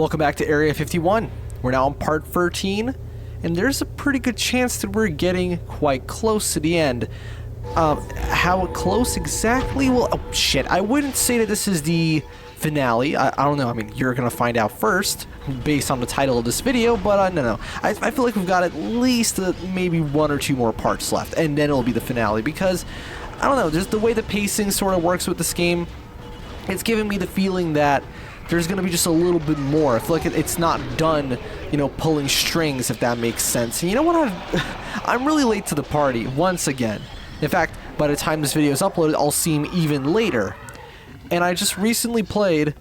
Welcome back to Area 51. We're now on part 13, and there's a pretty good chance that we're getting quite close to the end. How close exactly? Well, oh shit, I wouldn't say that this is the finale. I don't know, I mean, you're gonna find out first, based on the title of this video, but no. I feel like we've got at least maybe one or two more parts left, and then it'll be the finale, because, I don't know, just the way the pacing sort of works with this game, it's giving me the feeling that there's going to be just a little bit more. I feel like it's not done, you know, pulling strings, if that makes sense. And you know what? I'm really late to the party, once again. In fact, by the time this video is uploaded, I'll seem even later. And I just recently played...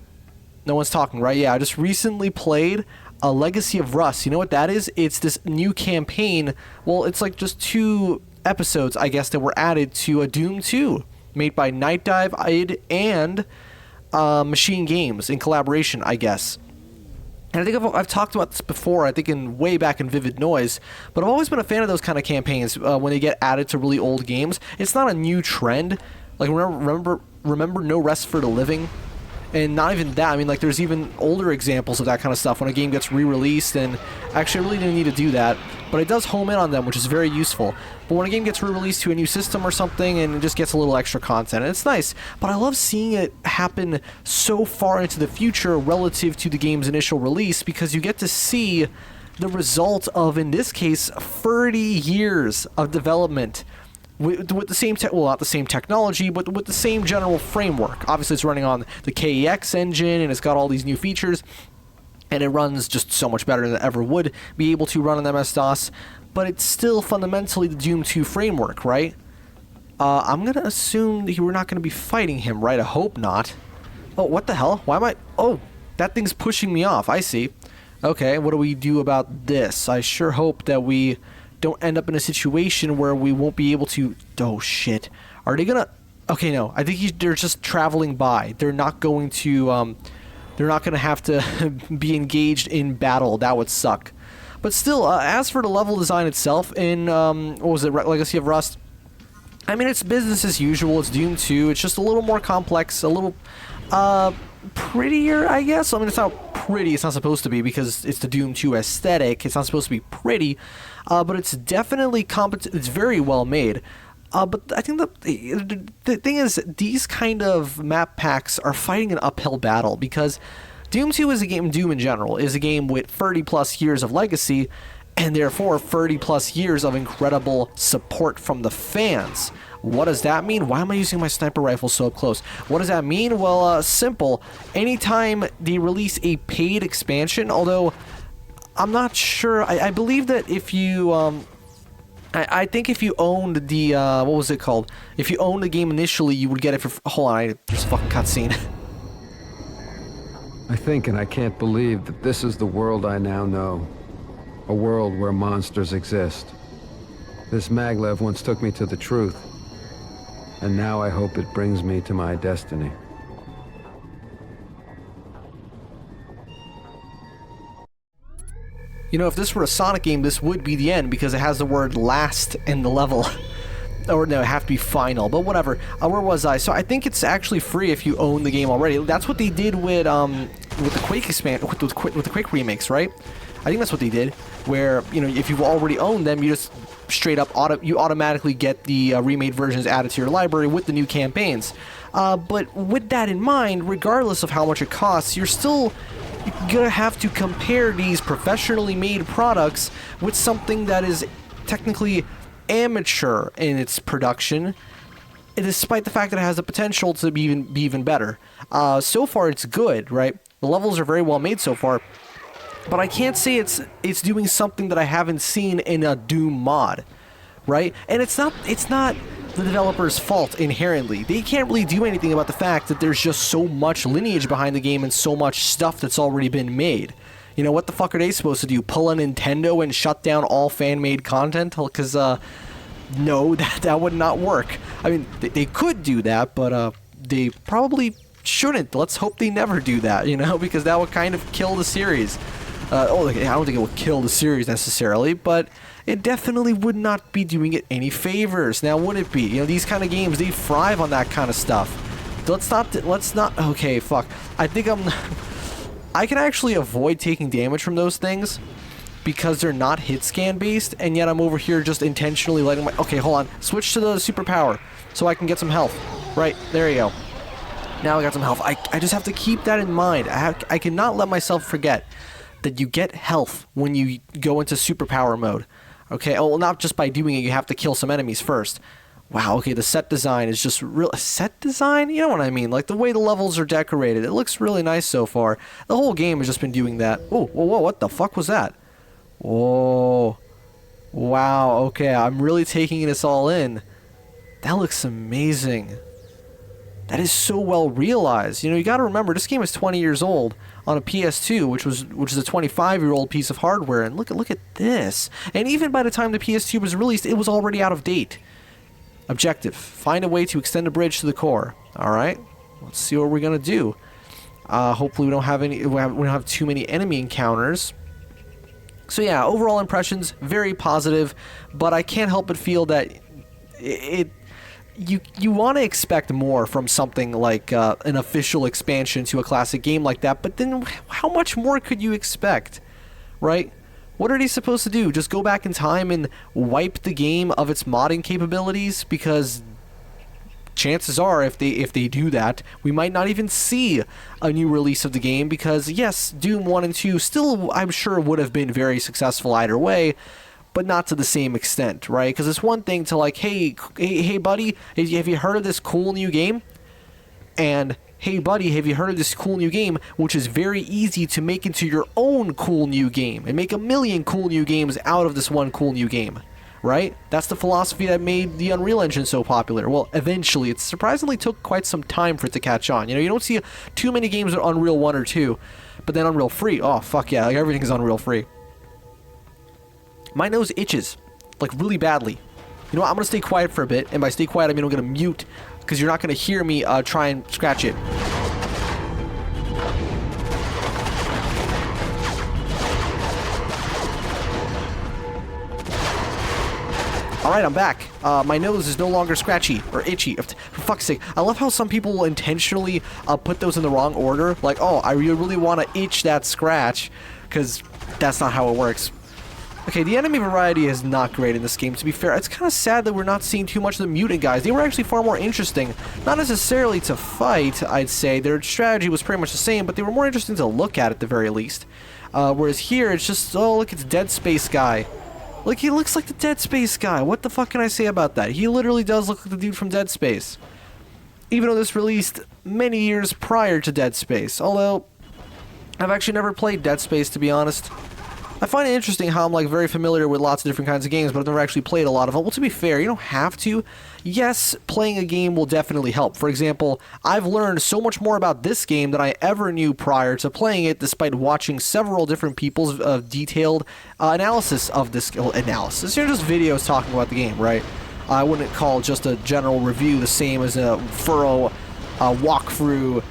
No one's talking, right? Yeah, I just recently played a Legacy of Rust. You know what that is? It's this new campaign. Well, it's like just 2 episodes, I guess, that were added to a Doom 2, made by Night Dive, id, and... Machine Games in collaboration, I guess. And I think I've talked about this before, I think way back in Vivid Noise, but I've always been a fan of those kind of campaigns when they get added to really old games. It's not a new trend. Like, remember No Rest for the Living? And not even that, I mean, like, there's even older examples of that kind of stuff when a game gets re-released, and actually I really didn't need to do that, but it does home in on them, which is very useful. But when a game gets re-released to a new system or something, and it just gets a little extra content, and it's nice, but I love seeing it happen so far into the future relative to the game's initial release, because you get to see the result of, in this case, 30 years of development. With the same well, not the same technology, but with the same general framework. Obviously, it's running on the KEX engine, and it's got all these new features, and it runs just so much better than it ever would be able to run on MS-DOS, but it's still fundamentally the Doom 2 framework, right? I'm going to assume that we're not going to be fighting him, right? I hope not. Oh, what the hell? Why am I... Oh, that thing's pushing me off. I see. Okay, what do we do about this? I sure hope that we... don't end up in a situation where we won't be able to... Oh, shit. Are they gonna... Okay, no. I think they're just traveling by. They're not going to... they're not gonna have to be engaged in battle. That would suck. But still, as for the level design itself in... what was it? Legacy of Rust? I mean, it's business as usual. It's Doom 2. It's just a little more complex. A little... prettier, I guess. I mean, it's not pretty. It's not supposed to be, because it's the Doom 2 aesthetic. It's not supposed to be pretty, but it's definitely competent. It's very well made. But I think the thing is, these kind of map packs are fighting an uphill battle, because Doom 2 is a game, Doom in general, is a game with 30 plus years of legacy, and therefore 30 plus years of incredible support from the fans. What does that mean? Why am I using my sniper rifle so up close? What does that mean? Well, simple. Anytime they release a paid expansion, although I'm not sure, I believe that if you, I think if you owned the, what was it called? If you owned the game initially, you would get it for, hold on, there's a fucking cutscene. I think and I can't believe that this is the world I now know. A world where monsters exist. This maglev once took me to the truth. And now I hope it brings me to my destiny. You know, if this were a Sonic game, this would be the end, because it has the word last in the level. Or no, it have to be final, but whatever. Where was I? So I think it's actually free if you own the game already. That's what they did with the Quake with the Quake remakes, right? I think that's what they did, where, you know, if you've already owned them, you just straight up automatically get the remade versions added to your library with the new campaigns. But with that in mind, regardless of how much it costs, you're still gonna have to compare these professionally made products with something that is technically amateur in its production, despite the fact that it has the potential to be even better. So far, it's good, right? The levels are very well made so far. But I can't say it's doing something that I haven't seen in a Doom mod, right? And it's not the developer's fault inherently. They can't really do anything about the fact that there's just so much lineage behind the game and so much stuff that's already been made. You know, what the fuck are they supposed to do? Pull a Nintendo and shut down all fan-made content? Because, no, that would not work. I mean, they could do that, but they probably shouldn't. Let's hope they never do that, you know, because that would kind of kill the series. I don't think it would kill the series necessarily, but it definitely would not be doing it any favors. Now, would it be? You know, these kind of games, they thrive on that kind of stuff. Let's not, okay, fuck. I think I'm, I can actually avoid taking damage from those things because they're not hit scan based, and yet I'm over here just intentionally letting my... Okay, hold on. Switch to the superpower so I can get some health. Right, there you go. Now I got some health. I just have to keep that in mind. I cannot let myself forget that you get health when you go into superpower mode. Okay, oh, well, not just by doing it, you have to kill some enemies first. Wow, okay, the set design is just real... Set design? You know what I mean? Like, the way the levels are decorated. It looks really nice so far. The whole game has just been doing that. Oh, whoa, whoa, what the fuck was that? Whoa. Wow, okay, I'm really taking this all in. That looks amazing. That is so well realized. You know, you gotta remember, this game is 20 years old on a PS2, which is a 25-year-old piece of hardware, and look at this. And even by the time the PS2 was released, it was already out of date. Objective: find a way to extend the bridge to the core. All right, let's see what we're gonna do. Hopefully, we don't have too many enemy encounters. So yeah, overall impressions very positive, but I can't help but feel that you want to expect more from something like an official expansion to a classic game like that, but then how much more could you expect, right? What are they supposed to do? Just go back in time and wipe the game of its modding capabilities? Because chances are, if they do that, we might not even see a new release of the game, because yes, Doom 1 and 2 still, I'm sure, would have been very successful either way, but not to the same extent, right? Because it's one thing to like, hey buddy, have you heard of this cool new game? And hey buddy, have you heard of this cool new game, which is very easy to make into your own cool new game and make a million cool new games out of this one cool new game, right? That's the philosophy that made the Unreal Engine so popular. Well, eventually, it surprisingly took quite some time for it to catch on. You know, you don't see too many games with Unreal 1 or 2, but then Unreal Free, oh fuck yeah, like everything is Unreal Free. My nose itches, like really badly. You know what, I'm gonna stay quiet for a bit, and by stay quiet I mean I'm gonna mute, because you're not gonna hear me try and scratch it. Alright, I'm back. My nose is no longer scratchy or itchy. For fuck's sake. I love how some people will intentionally put those in the wrong order. Like, oh, I really want to itch that scratch, because that's not how it works. Okay, the enemy variety is not great in this game, to be fair. It's kind of sad that we're not seeing too much of the mutant guys. They were actually far more interesting. Not necessarily to fight, I'd say. Their strategy was pretty much the same, but they were more interesting to look at the very least. Whereas here, it's just, oh, look, it's Dead Space guy. Like, he looks like the Dead Space guy. What the fuck can I say about that? He literally does look like the dude from Dead Space. Even though this released many years prior to Dead Space. Although, I've actually never played Dead Space, to be honest. I find it interesting how I'm, like, very familiar with lots of different kinds of games, but I've never actually played a lot of them. Well, to be fair, you don't have to. Yes, playing a game will definitely help. For example, I've learned so much more about this game than I ever knew prior to playing it, despite watching several different people's detailed analysis of this... analysis. You're just videos talking about the game, right? I wouldn't call just a general review the same as a thorough walkthrough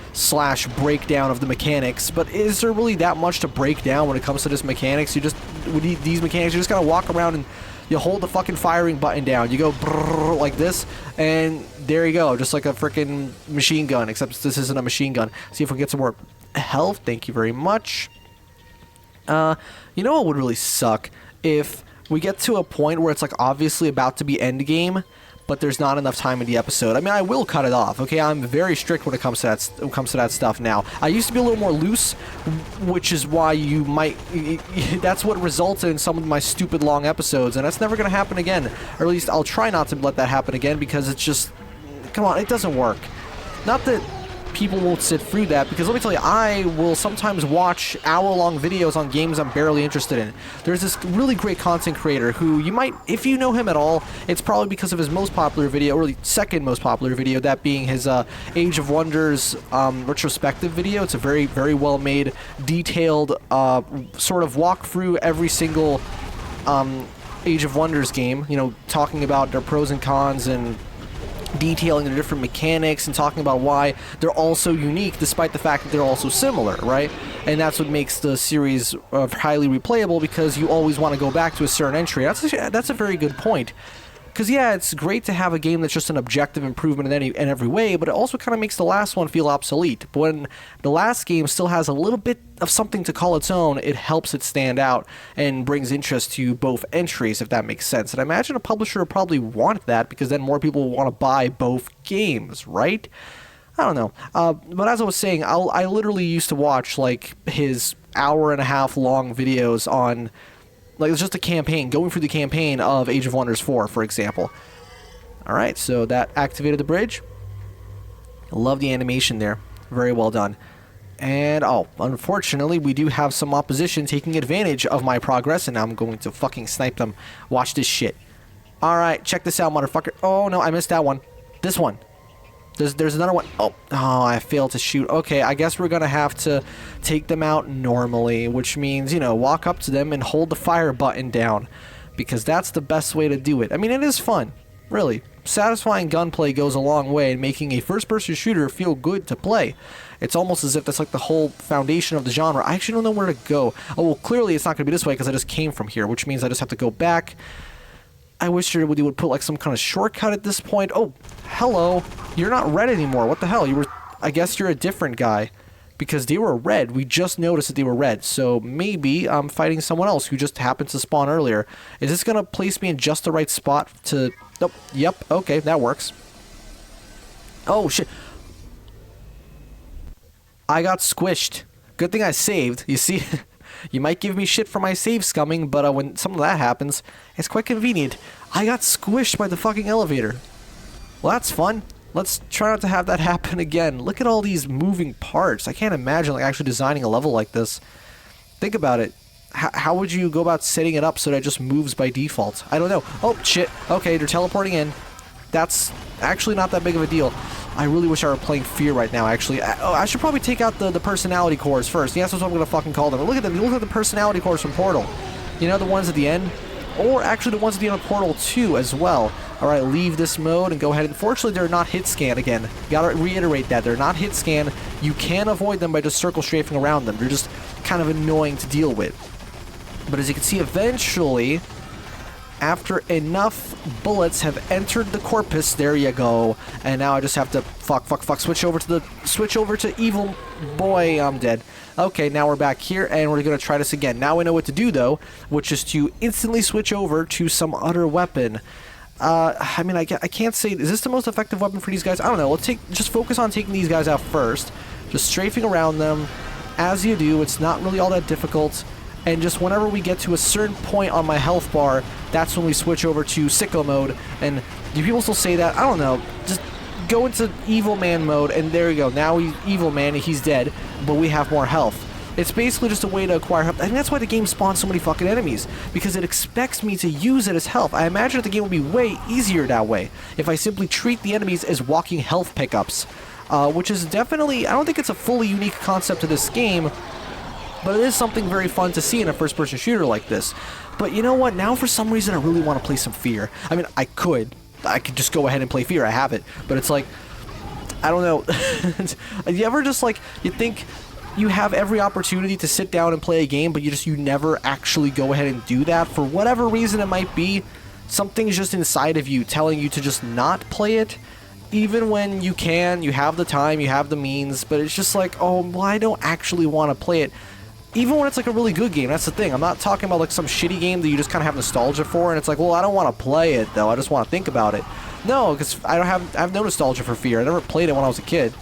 / breakdown of the mechanics, but is there really that much to break down when it comes to this mechanics? You just, with these mechanics, you just gotta walk around and you hold the fucking firing button down, you go brrr like this, and there you go, just like a freaking machine gun, except this isn't a machine gun. See if we can get some more health, thank you very much. You know what would really suck? If we get to a point where it's like obviously about to be endgame, but there's not enough time in the episode. I mean, I will cut it off, okay? I'm very strict when it comes to that stuff now. I used to be a little more loose, which is why you might... that's what resulted in some of my stupid long episodes, and that's never going to happen again. Or at least I'll try not to let that happen again, because it's just... come on, it doesn't work. Not that people won't sit through that, because let me tell you, I will sometimes watch hour-long videos on games I'm barely interested in. There's this really great content creator who you might, if you know him at all, it's probably because of his most popular video, or the second most popular video, that being his Age of Wonders retrospective video. It's a very, very well-made, detailed sort of walk through every single Age of Wonders game, you know, talking about their pros and cons and detailing their different mechanics and talking about why they're all so unique despite the fact that they're also similar, right? And that's what makes the series highly replayable, because you always want to go back to a certain entry. That's a very good point, Because, yeah, it's great to have a game that's just an objective improvement in every way, but it also kind of makes the last one feel obsolete. But when the last game still has a little bit of something to call its own, it helps it stand out and brings interest to both entries, if that makes sense. And I imagine a publisher would probably want that, because then more people will want to buy both games, right? I don't know. But as I was saying, I literally used to watch, like, his hour-and-a-half long videos on... Like, it's just a campaign, going through the campaign of Age of Wonders 4, for example. Alright, so that activated the bridge. Love the animation there. Very well done. And, oh, unfortunately, we do have some opposition taking advantage of my progress, and now I'm going to fucking snipe them. Watch this shit. Alright, check this out, motherfucker. Oh, no, I missed that one. This one. There's another one. Oh, I failed to shoot. Okay, I guess we're going to have to take them out normally, which means, you know, walk up to them and hold the fire button down, because that's the best way to do it. I mean, it is fun, really. Satisfying gunplay goes a long way in making a first-person shooter feel good to play. It's almost as if that's like the whole foundation of the genre. I actually don't know where to go. Oh, well, clearly it's not going to be this way because I just came from here, which means I just have to go back. I wish you would put like some kind of shortcut at this point. Oh, hello. You're not red anymore. What the hell? I guess you're a different guy. Because they were red. We just noticed that they were red. So maybe I'm fighting someone else who just happened to spawn earlier. Is this going to place me in just the right spot to... Oh, yep. Okay, that works. Oh, shit. I got squished. Good thing I saved. You see... You might give me shit for my save scumming, but when some of that happens, it's quite convenient. I got squished by the fucking elevator. Well, that's fun. Let's try not to have that happen again. Look at all these moving parts. I can't imagine like actually designing a level like this. Think about it. How would you go about setting it up so that it just moves by default? I don't know. Oh, shit. Okay, they're teleporting in. That's actually not that big of a deal. I really wish I were playing Fear right now, actually. I should probably take out the personality cores first. Yeah, that's what I'm going to fucking call them. Look at them. Look at the personality cores from Portal. You know, the ones at the end? Or actually the ones at the end of Portal 2 as well. Alright, leave this mode and go ahead. Unfortunately, they're not hit scan again. Gotta reiterate that. They're not hit scan. You can avoid them by just circle strafing around them. They're just kind of annoying to deal with. But as you can see, eventually... After enough bullets have entered the corpus, there you go. And now I just have to switch over to evil boy. I'm dead. Okay, now we're back here and we're gonna try this again. Now we know what to do though, which is to instantly switch over to some other weapon. I mean, I can't say, is this the most effective weapon for these guys? I don't know. Let's just focus on taking these guys out first. Just strafing around them. As you do, it's not really all that difficult. And just whenever we get to a certain point on my health bar, that's when we switch over to sicko mode. And do people still say that? I don't know. Just go into evil man mode, and there you go. Now he's evil man, he's dead, but we have more health. It's basically just a way to acquire health. And that's why the game spawns so many fucking enemies, because it expects me to use it as health. I imagine that the game would be way easier that way if I simply treat the enemies as walking health pickups. Which is definitely, I don't think it's a fully unique concept to this game, but it is something very fun to see in a first-person shooter like this. But you know what? Now for some reason I really want to play some Fear. I mean, I could just go ahead and play Fear. I have it. But it's like, I don't know. You ever just like, you think you have every opportunity to sit down and play a game, but you never actually go ahead and do that? For whatever reason it might be, something's just inside of you telling you to just not play it. Even when you can, you have the time, you have the means, but it's just like, oh, well, I don't actually want to play it. Even when it's like a really good game, that's the thing. I'm not talking about like some shitty game that you just kind of have nostalgia for, and it's like, well, I don't want to play it though. I just want to think about it. No, because I have no nostalgia for Fear. I never played it when I was a kid.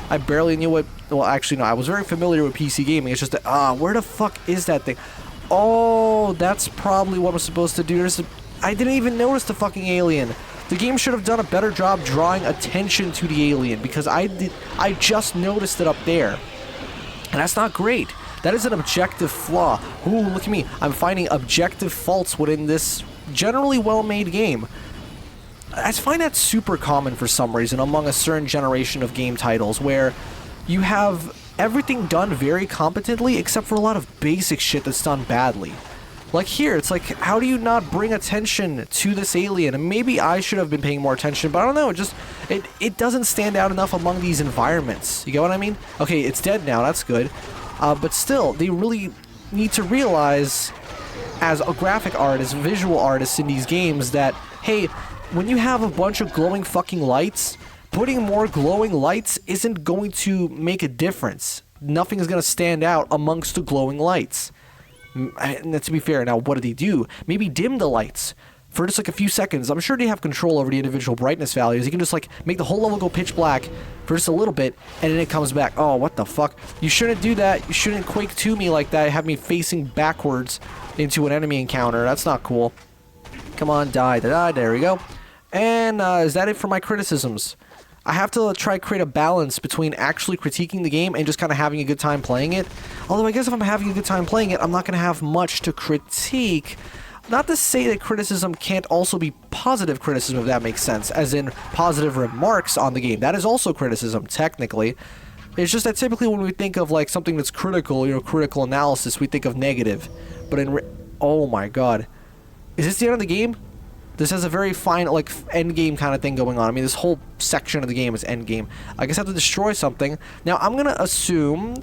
I barely knew what. Well, actually, no. I was very familiar with PC gaming. It's just that, where the fuck is that thing? Oh, that's probably what I'm supposed to do. I didn't even notice the fucking alien. The game should have done a better job drawing attention to the alien, because I just noticed it up there, and that's not great. That is an objective flaw. Ooh, look at me. I'm finding objective faults within this generally well-made game. I find that super common for some reason among a certain generation of game titles, where you have everything done very competently except for a lot of basic shit that's done badly. Like here, it's like, how do you not bring attention to this alien? And maybe I should have been paying more attention, but I don't know, it doesn't stand out enough among these environments. You get what I mean? Okay, it's dead now, that's good. But still, they really need to realize, as a graphic artist, visual artists in these games, that, hey, when you have a bunch of glowing fucking lights, putting more glowing lights isn't going to make a difference. Nothing is going to stand out amongst the glowing lights. And to be fair, now what did he do? Maybe dim the lights for just like a few seconds. I'm sure they have control over the individual brightness values. You can just like make the whole level go pitch black for just a little bit, and then it comes back. Oh, what the fuck? You shouldn't do that. You shouldn't quake to me like that. Have me facing backwards into an enemy encounter. That's not cool. Come on, die. There we go. And is that it for my criticisms? I have to try to create a balance between actually critiquing the game and just kind of having a good time playing it. Although I guess if I'm having a good time playing it, I'm not going to have much to critique. Not to say that criticism can't also be positive criticism, if that makes sense, as in positive remarks on the game. That is also criticism, technically. It's just that typically when we think of like something that's critical, you know, critical analysis, we think of negative. But oh my god. Is this the end of the game? This has a very fine, like, end game kind of thing going on. I mean, this whole section of the game is end game. I guess I have to destroy something. Now, I'm going to assume...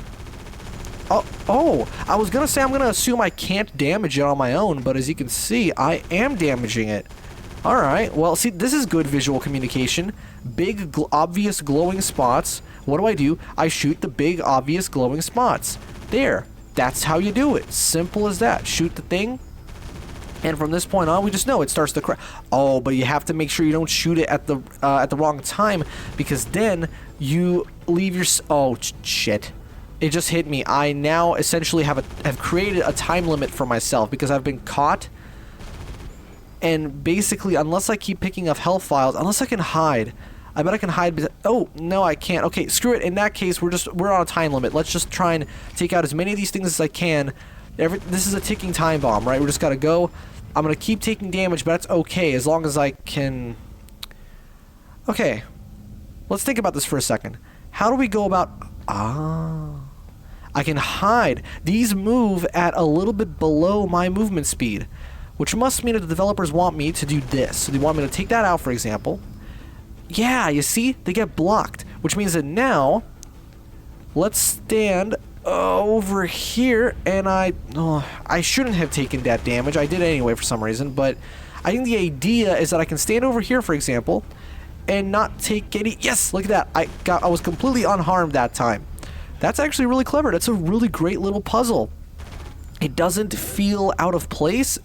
Oh, I was going to say I'm going to assume I can't damage it on my own, but as you can see, I am damaging it. Alright, well, see, this is good visual communication. Big, obvious glowing spots. What do? I shoot the big, obvious glowing spots. There. That's how you do it. Simple as that. Shoot the thing. And from this point on, we just know it starts to crack. Oh, but you have to make sure you don't shoot it at the wrong time, because then you leave your... Oh, shit. It just hit me. I now essentially have created a time limit for myself because I've been caught. And basically, unless I keep picking up health files, unless I can hide... I bet I can hide... Oh, no, I can't. Okay, screw it. In that case, we're on a time limit. Let's just try and take out as many of these things as I can. This is a ticking time bomb, right? We just gotta go. I'm gonna keep taking damage, but that's okay as long as I can... Okay. Let's think about this for a second. How do we go about... I can hide. These move at a little bit below my movement speed, which must mean that the developers want me to do this. So they want me to take that out, for example. Yeah, you see? They get blocked, which means that now... Let's stand... over here, and I shouldn't have taken that damage. I did anyway for some reason, but I think the idea is that I can stand over here, for example, and not take any... Yes, look at that. I was completely unharmed that time. That's actually really clever. That's a really great little puzzle. It doesn't feel out of place.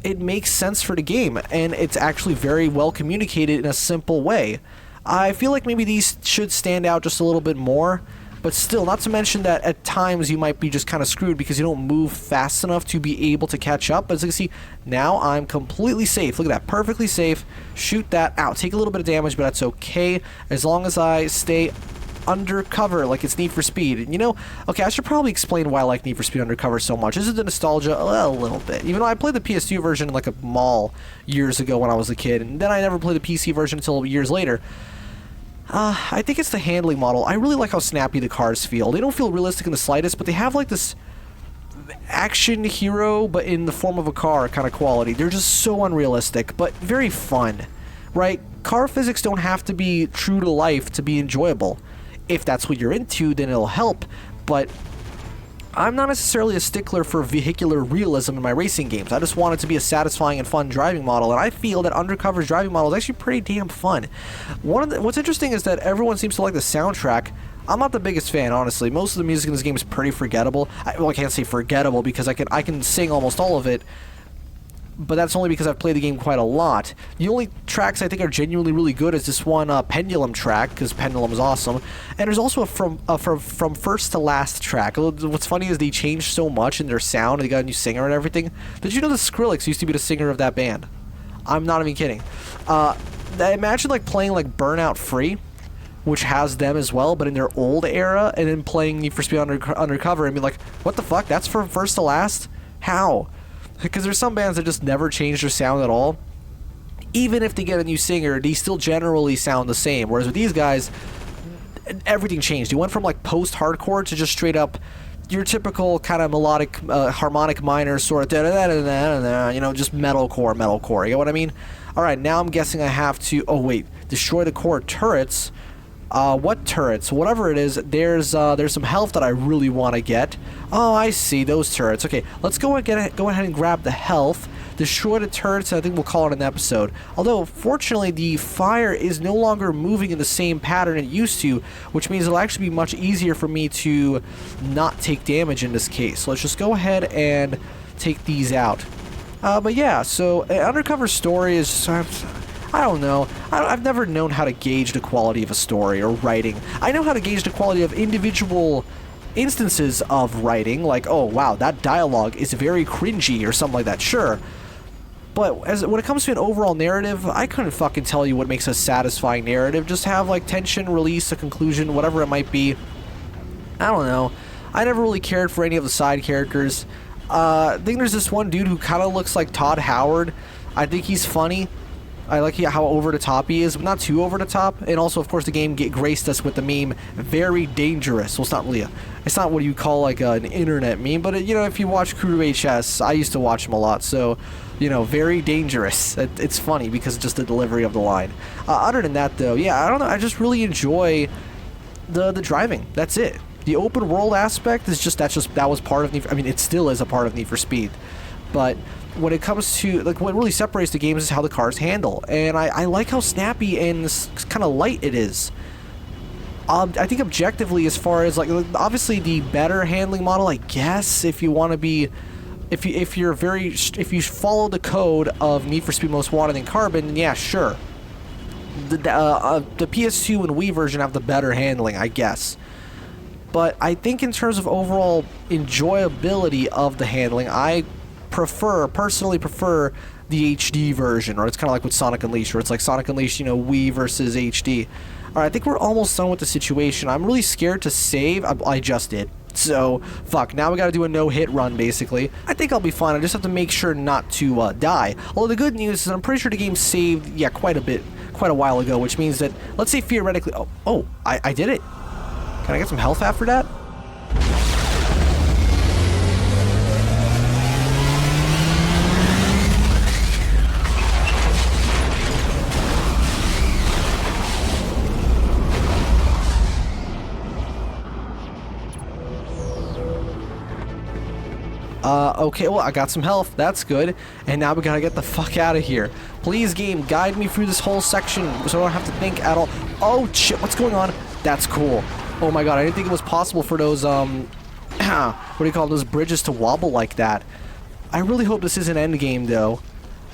It makes sense for the game, and it's actually very well communicated in a simple way. I feel like maybe these should stand out just a little bit more. But still, not to mention that at times you might be just kind of screwed because you don't move fast enough to be able to catch up. But as you can see, now I'm completely safe. Look at that, perfectly safe. Shoot that out. Take a little bit of damage, but that's okay as long as I stay undercover like it's Need for Speed. And you know, okay, I should probably explain why I like Need for Speed Undercover so much. This is the nostalgia a little bit. Even though I played the PS2 version in like a mall years ago when I was a kid, and then I never played the PC version until years later. I think it's the handling model. I really like how snappy the cars feel. They don't feel realistic in the slightest, but they have like this action hero, but in the form of a car kind of quality. They're just so unrealistic, but very fun, right? Car physics don't have to be true to life to be enjoyable. If that's what you're into, then it'll help, but I'm not necessarily a stickler for vehicular realism in my racing games. I just want it to be a satisfying and fun driving model, and I feel that Undercover's driving model is actually pretty damn fun. What's interesting is that everyone seems to like the soundtrack. I'm not the biggest fan, honestly. Most of the music in this game is pretty forgettable. Well, I can't say forgettable because I can sing almost all of it, but that's only because I've played the game quite a lot. The only tracks I think are genuinely really good is this one Pendulum track, because Pendulum is awesome, and there's also a from first to last track. What's funny is they changed so much in their sound. They got a new singer and everything. Did you know that Skrillex used to be the singer of that band? I'm not even kidding. Imagine like playing like Burnout Free, which has them as well, but in their old era, and then playing Need for Speed Undercover and be like, what the fuck? That's from first to last? How? Because there's some bands that just never change their sound at all. Even if they get a new singer, they still generally sound the same. Whereas with these guys, everything changed. You went from like post-hardcore to just straight up your typical kind of melodic, harmonic minor sort of da-da-da-da-da-da, you know, just metalcore. You know what I mean? Alright, now I'm guessing I have to... Oh, wait. Destroy the core turrets. What turrets? Whatever it is, there's some health that I really want to get. Oh, I see, those turrets. Okay, let's go ahead and grab the health. destroy the turrets, and I think we'll call it an episode. Although, fortunately, the fire is no longer moving in the same pattern it used to, which means it'll actually be much easier for me to not take damage in this case. So let's just go ahead and take these out. But yeah, so an undercover story is just, I don't know. I've never known how to gauge the quality of a story or writing. I know how to gauge the quality of individual instances of writing, like, oh wow, that dialogue is very cringy or something like that, sure. But when it comes to an overall narrative, I couldn't fucking tell you what makes a satisfying narrative. Just have like tension, release, a conclusion, whatever it might be. I don't know. I never really cared for any of the side characters. I think there's this one dude who kind of looks like Todd Howard. I think he's funny. I like how over the top he is, but not too over the top. And also, of course, the game graced us with the meme, very dangerous. Well, it's not really it's not what you call like an internet meme, but you know, if you watch Crew HS, I used to watch him a lot, so, you know, very dangerous. It's funny because of just the delivery of the line. Other than that, though, yeah, I don't know, I just really enjoy the driving. That's it. The open world aspect is that was part of Need for, I mean, it still is a part of Need for Speed, but when it comes to, like, what really separates the games is how the cars handle, and I like how snappy and kind of light it is. I think objectively, as far as, like, obviously the better handling model, I guess, if you want to be, if you follow the code of Need for Speed Most Wanted and Carbon, then yeah, sure. The PS2 and Wii version have the better handling, I guess. But I think in terms of overall enjoyability of the handling, I personally prefer the HD version, or it's kind of like with Sonic Unleashed, where it's like Sonic Unleashed, you know, Wii versus HD. Alright, I think we're almost done with the situation. I'm really scared to save. I just did. So, fuck, now we gotta do a no-hit run, basically. I think I'll be fine. I just have to make sure not to die. Although the good news is I'm pretty sure the game saved, yeah, quite a while ago, which means that, let's say theoretically, I did it. Can I get some health after that? Okay, well, I got some health. That's good. And now we gotta get the fuck out of here. Please, game, guide me through this whole section so I don't have to think at all. Oh, shit, what's going on? That's cool. Oh my god, I didn't think it was possible for those, what do you call them, those bridges to wobble like that. I really hope this isn't endgame, though.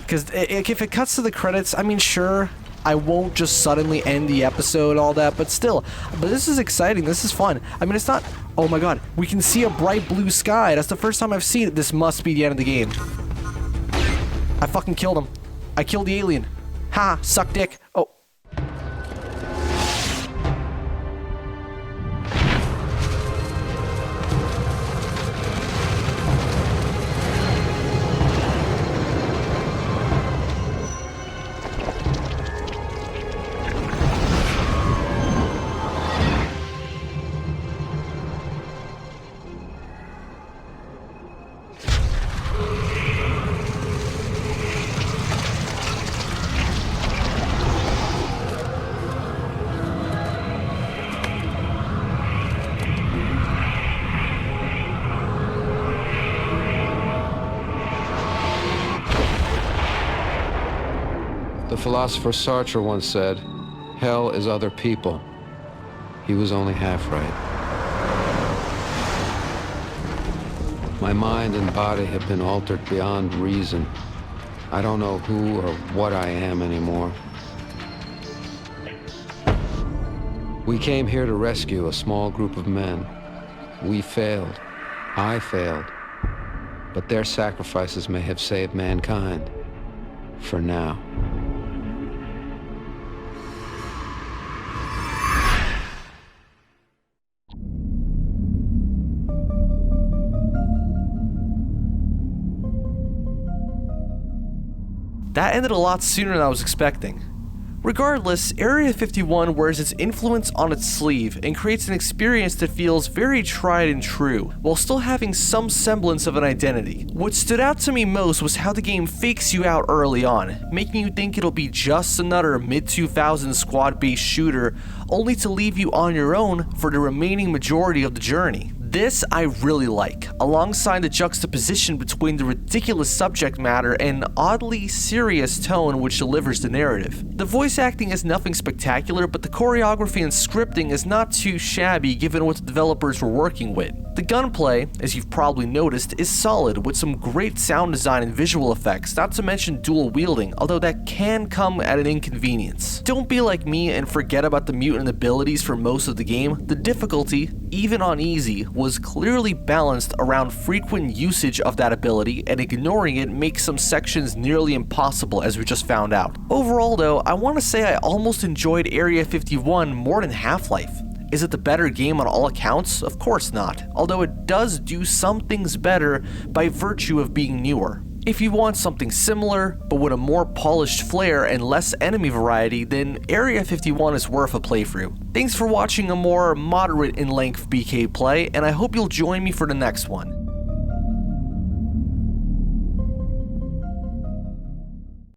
Because if it cuts to the credits, I mean, sure, I won't just suddenly end the episode and all that, but still. But this is exciting. This is fun. I mean, it's not... Oh my god, we can see a bright blue sky. That's the first time I've seen it. This must be the end of the game. I fucking killed him. I killed the alien. Ha! Suck dick. Oh. The philosopher Sartre once said, "Hell is other people." He was only half right. My mind and body have been altered beyond reason. I don't know who or what I am anymore. We came here to rescue a small group of men. We failed. I failed. But their sacrifices may have saved mankind. For now. That ended a lot sooner than I was expecting. Regardless, Area 51 wears its influence on its sleeve and creates an experience that feels very tried and true, while still having some semblance of an identity. What stood out to me most was how the game fakes you out early on, making you think it'll be just another mid-2000s squad-based shooter, only to leave you on your own for the remaining majority of the journey. This I really like, alongside the juxtaposition between the ridiculous subject matter and oddly serious tone which delivers the narrative. The voice acting is nothing spectacular, but the choreography and scripting is not too shabby given what the developers were working with. The gunplay, as you've probably noticed, is solid with some great sound design and visual effects, not to mention dual wielding, although that can come at an inconvenience. Don't be like me and forget about the mutant abilities for most of the game. The difficulty, even on easy, was clearly balanced around frequent usage of that ability, and ignoring it makes some sections nearly impossible, as we just found out. Overall though, I want to say I almost enjoyed Area 51 more than Half-Life. Is it the better game on all accounts? Of course not, although it does do some things better by virtue of being newer. If you want something similar, but with a more polished flair and less enemy variety, then Area 51 is worth a playthrough. Thanks for watching a more moderate in length BK play, and I hope you'll join me for the next one.